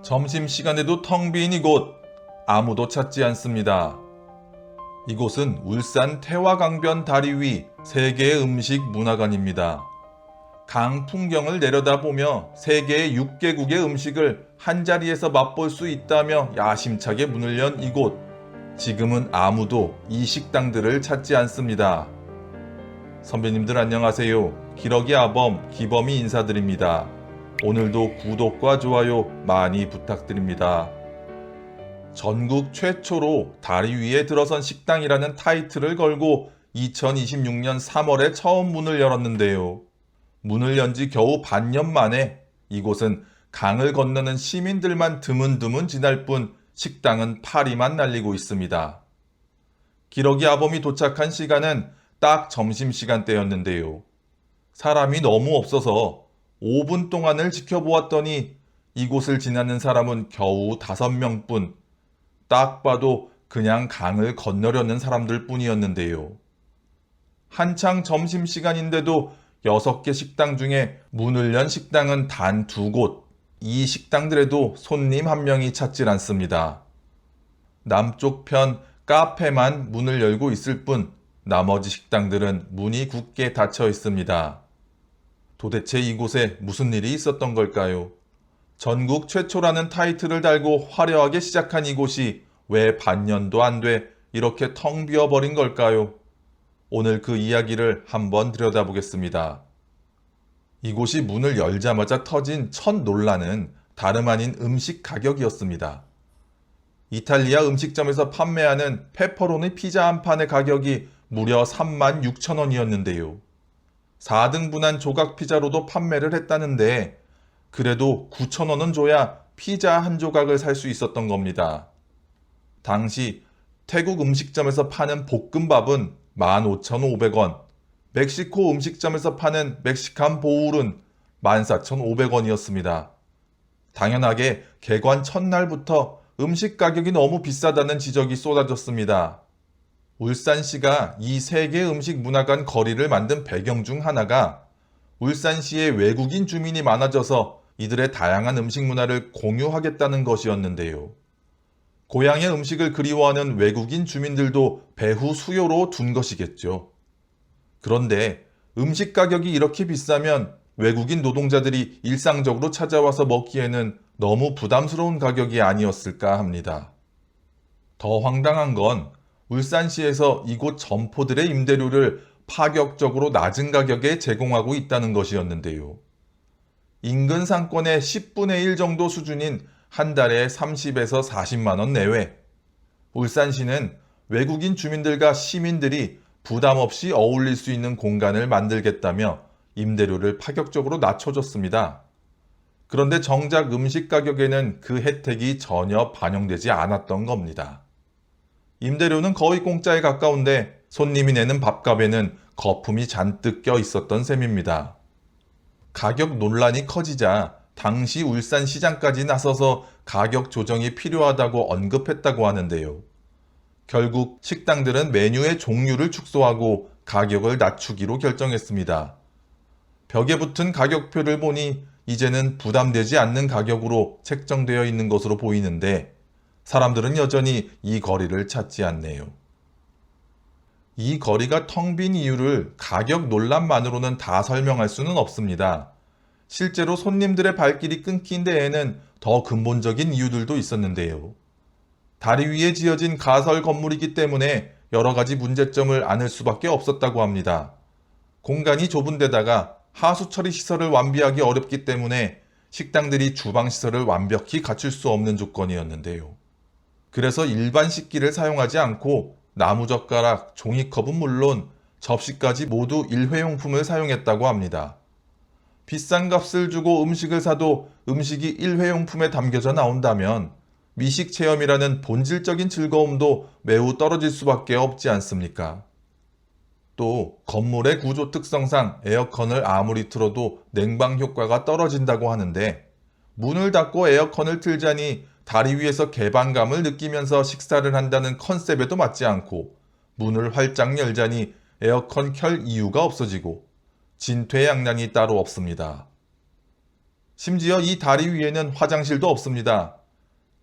점심시간에도 텅 빈 이곳, 아무도 찾지 않습니다. 이곳은 울산 태화강변 다리 위 세계의 음식 문화관입니다. 강 풍경을 내려다보며 세계의 6개국의 음식을 한자리에서 맛볼 수 있다며 야심차게 문을 연 이곳. 지금은 아무도 이 식당들을 찾지 않습니다. 선배님들 안녕하세요. 기러기 아범 기범이 인사드립니다. 오늘도 구독과 좋아요 많이 부탁드립니다. 전국 최초로 다리 위에 들어선 식당이라는 타이틀을 걸고 2026년 3월에 처음 문을 열었는데요. 문을 연 지 겨우 반년 만에 이곳은 강을 건너는 시민들만 드문드문 지날 뿐 식당은 파리만 날리고 있습니다. 기러기 아범이 도착한 시간은 딱 점심시간대였는데요. 사람이 너무 없어서 5분 동안을 지켜보았더니 이곳을 지나는 사람은 겨우 5명뿐. 딱 봐도 그냥 강을 건너려는 사람들 뿐이었는데요. 한창 점심시간인데도 6개 식당 중에 문을 연 식당은 단 2곳. 이 식당들에도 손님 한 명이 찾질 않습니다. 남쪽 편 카페만 문을 열고 있을 뿐 나머지 식당들은 문이 굳게 닫혀 있습니다. 도대체 이곳에 무슨 일이 있었던 걸까요? 전국 최초라는 타이틀을 달고 화려하게 시작한 이곳이 왜 반년도 안 돼 이렇게 텅 비어버린 걸까요? 오늘 그 이야기를 한번 들여다보겠습니다. 이곳이 문을 열자마자 터진 첫 논란은 다름 아닌 음식 가격이었습니다. 이탈리아 음식점에서 판매하는 페퍼로니 피자 한 판의 가격이 무려 36,000원이었는데요. 4등분한 조각 피자로도 판매를 했다는데 그래도 9,000원은 줘야 피자 한 조각을 살 수 있었던 겁니다. 당시 태국 음식점에서 파는 볶음밥은 15,500원, 멕시코 음식점에서 파는 멕시칸 보울은 14,500원이었습니다. 당연하게 개관 첫날부터 음식 가격이 너무 비싸다는 지적이 쏟아졌습니다. 울산시가 이 세계 음식 문화관 거리를 만든 배경 중 하나가 울산시에 외국인 주민이 많아져서 이들의 다양한 음식 문화를 공유하겠다는 것이었는데요. 고향의 음식을 그리워하는 외국인 주민들도 배후 수요로 둔 것이겠죠. 그런데 음식 가격이 이렇게 비싸면 외국인 노동자들이 일상적으로 찾아와서 먹기에는 너무 부담스러운 가격이 아니었을까 합니다. 더 황당한 건 울산시에서 이곳 점포들의 임대료를 파격적으로 낮은 가격에 제공하고 있다는 것이었는데요. 인근 상권의 10분의 1 정도 수준인 한 달에 30에서 40만 원 내외. 울산시는 외국인 주민들과 시민들이 부담 없이 어울릴 수 있는 공간을 만들겠다며 임대료를 파격적으로 낮춰줬습니다. 그런데 정작 음식 가격에는 그 혜택이 전혀 반영되지 않았던 겁니다. 임대료는 거의 공짜에 가까운데 손님이 내는 밥값에는 거품이 잔뜩 껴 있었던 셈입니다. 가격 논란이 커지자 당시 울산시장까지 나서서 가격 조정이 필요하다고 언급했다고 하는데요. 결국 식당들은 메뉴의 종류를 축소하고 가격을 낮추기로 결정했습니다. 벽에 붙은 가격표를 보니 이제는 부담되지 않는 가격으로 책정되어 있는 것으로 보이는데 사람들은 여전히 이 거리를 찾지 않네요. 이 거리가 텅 빈 이유를 가격 논란만으로는 다 설명할 수는 없습니다. 실제로 손님들의 발길이 끊긴 데에는 더 근본적인 이유들도 있었는데요. 다리 위에 지어진 가설 건물이기 때문에 여러 가지 문제점을 안을 수밖에 없었다고 합니다. 공간이 좁은 데다가 하수 처리 시설을 완비하기 어렵기 때문에 식당들이 주방 시설을 완벽히 갖출 수 없는 조건이었는데요. 그래서 일반 식기를 사용하지 않고 나무젓가락, 종이컵은 물론 접시까지 모두 일회용품을 사용했다고 합니다. 비싼 값을 주고 음식을 사도 음식이 일회용품에 담겨져 나온다면 미식 체험이라는 본질적인 즐거움도 매우 떨어질 수밖에 없지 않습니까? 또 건물의 구조 특성상 에어컨을 아무리 틀어도 냉방 효과가 떨어진다고 하는데 문을 닫고 에어컨을 틀자니 다리 위에서 개방감을 느끼면서 식사를 한다는 컨셉에도 맞지 않고 문을 활짝 열자니 에어컨 켤 이유가 없어지고 진퇴양난이 따로 없습니다. 심지어 이 다리 위에는 화장실도 없습니다.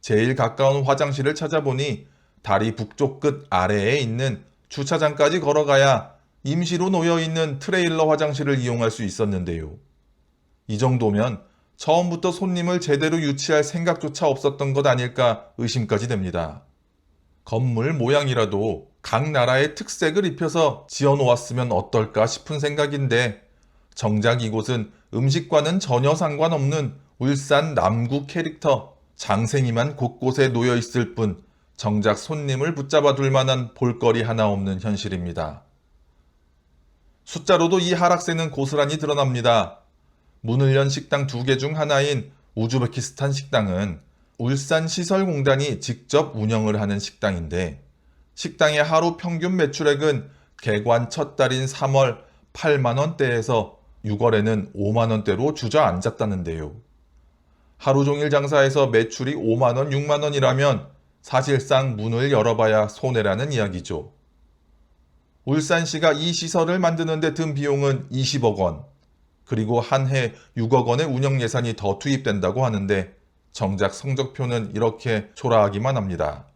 제일 가까운 화장실을 찾아보니 다리 북쪽 끝 아래에 있는 주차장까지 걸어가야 임시로 놓여있는 트레일러 화장실을 이용할 수 있었는데요. 이 정도면 처음부터 손님을 제대로 유치할 생각조차 없었던 것 아닐까 의심까지 됩니다. 건물 모양이라도 각 나라의 특색을 입혀서 지어놓았으면 어떨까 싶은 생각인데 정작 이곳은 음식과는 전혀 상관없는 울산 남구 캐릭터 장생이만 곳곳에 놓여 있을 뿐 정작 손님을 붙잡아 둘 만한 볼거리 하나 없는 현실입니다. 숫자로도 이 하락세는 고스란히 드러납니다. 문을 연 식당 2개 중 하나인 우즈베키스탄 식당은 울산시설공단이 직접 운영을 하는 식당인데 식당의 하루 평균 매출액은 개관 첫 달인 3월 8만원대에서 6월에는 5만원대로 주저앉았다는데요. 하루 종일 장사해서 매출이 5만원, 6만원이라면 사실상 문을 열어봐야 손해라는 이야기죠. 울산시가 이 시설을 만드는 데 든 비용은 20억 원, 그리고 한 해 6억 원의 운영 예산이 더 투입된다고 하는데 정작 성적표는 이렇게 초라하기만 합니다.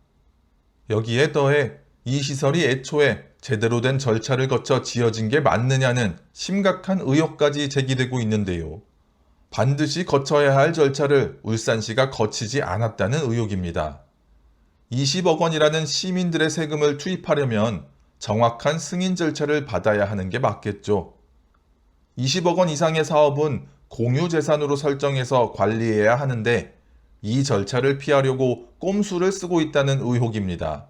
여기에 더해 이 시설이 애초에 제대로 된 절차를 거쳐 지어진 게 맞느냐는 심각한 의혹까지 제기되고 있는데요. 반드시 거쳐야 할 절차를 울산시가 거치지 않았다는 의혹입니다. 20억 원이라는 시민들의 세금을 투입하려면 정확한 승인 절차를 받아야 하는 게 맞겠죠. 20억 원 이상의 사업은 공유재산으로 설정해서 관리해야 하는데 이 절차를 피하려고 꼼수를 쓰고 있다는 의혹입니다.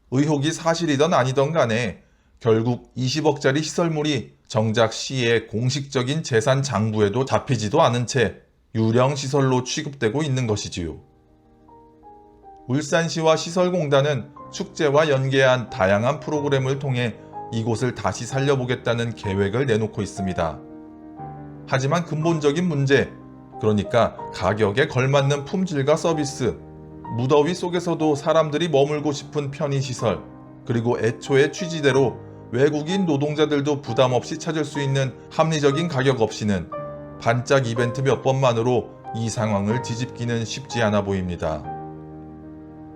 의혹이 사실이든 아니든 간에 결국 20억짜리 시설물이 정작 시의 공식적인 재산 장부에도 잡히지도 않은 채 유령시설로 취급되고 있는 것이지요. 울산시와 시설공단은 축제와 연계한 다양한 프로그램을 통해 이곳을 다시 살려보겠다는 계획을 내놓고 있습니다. 하지만 근본적인 문제, 그러니까 가격에 걸맞는 품질과 서비스, 무더위 속에서도 사람들이 머물고 싶은 편의시설, 그리고 애초의 취지대로 외국인 노동자들도 부담 없이 찾을 수 있는 합리적인 가격 없이는 반짝 이벤트 몇 번만으로 이 상황을 뒤집기는 쉽지 않아 보입니다.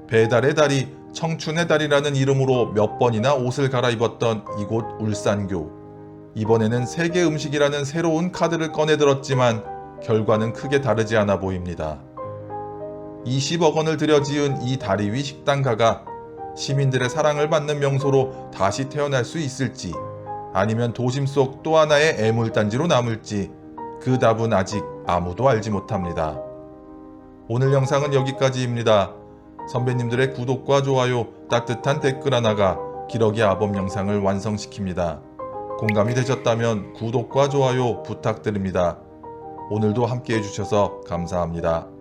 배달의 달이 청춘의 달이라는 이름으로 몇 번이나 옷을 갈아입었던 이곳 울산교. 이번에는 세계 음식이라는 새로운 카드를 꺼내들었지만 결과는 크게 다르지 않아 보입니다. 20억 원을 들여 지은 이 다리 위 식당가가 시민들의 사랑을 받는 명소로 다시 태어날 수 있을지, 아니면 도심 속 또 하나의 애물단지로 남을지 그 답은 아직 아무도 알지 못합니다. 오늘 영상은 여기까지입니다. 선배님들의 구독과 좋아요, 따뜻한 댓글 하나가 기러기 아범 영상을 완성시킵니다. 공감이 되셨다면 구독과 좋아요 부탁드립니다. 오늘도 함께 해주셔서 감사합니다.